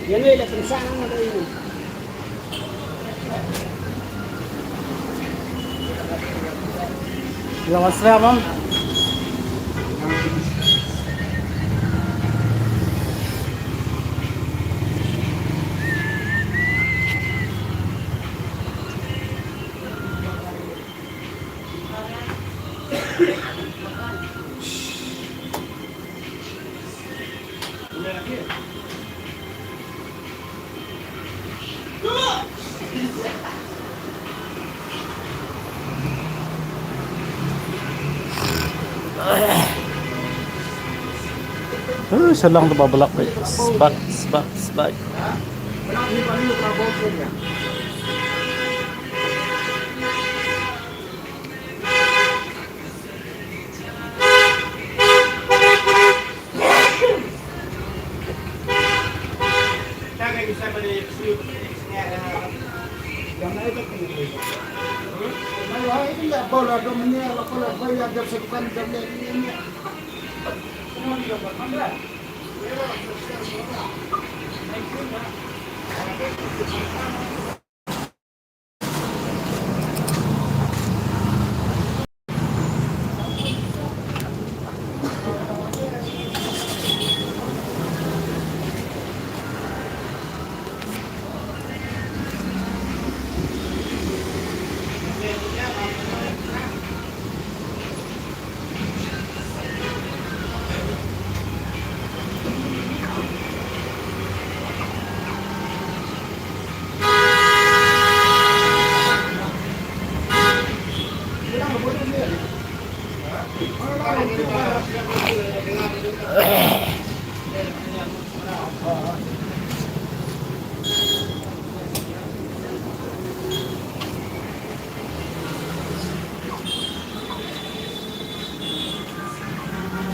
Yan ay lapansan mo na yun. Ilang oras na, ma'am? Siya lang nababalak ko. Spak.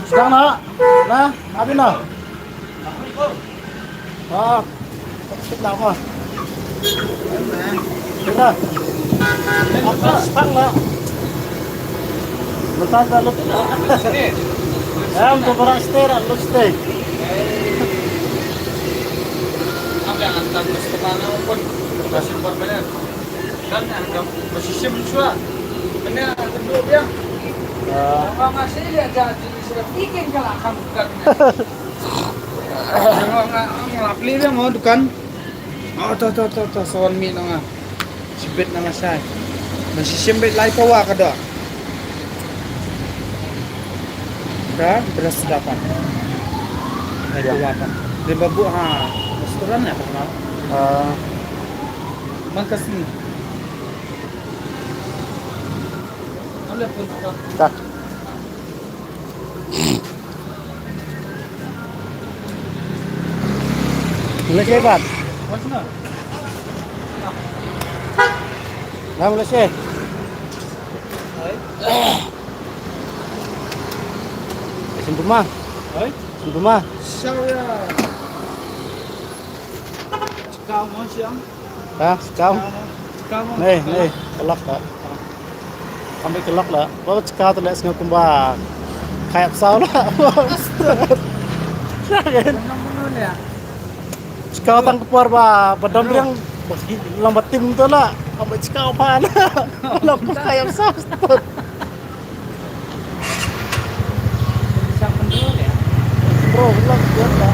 Sedang nak? Nah, habis nak? Ah, tak nak apa? Sudah. Apa sedang nak? Lepas dah lepas. Untuk barang stay, lu stay. Apa yang antar ke mana pun masih berbeda. Kan anggap masih semua. Benar kedua dia. Kalau masih dia jadi sudah bikin kalau kamu bukan. Kalau nggak beli dia mau dukan. Oh tuh sawan mi nonga. Sibet nama saya. Masih sembet lai pawa kada. Dah beras sedapan. Lai pawa kan. Dia babu restoran ya kenal. Mangkas ni. Oleh pun Tak. Boleh cepat. mana? Nah, boleh sih. Sempurna. Hai. Sempurna. Saya. Kau mau siang? Ah, kau. Kau mau. Nih, kelak tak. Sampai kelak lah. Bawa cekal tu lihat sengat kumbang. Kayak pesawat lah. Benar ya. Cekal tang keluar bah. Badan yang lambat tim tu lah. Sampai cekal pan. Lambat kayak pesawat. Bisa menurun ya. Bro, belum biar lah.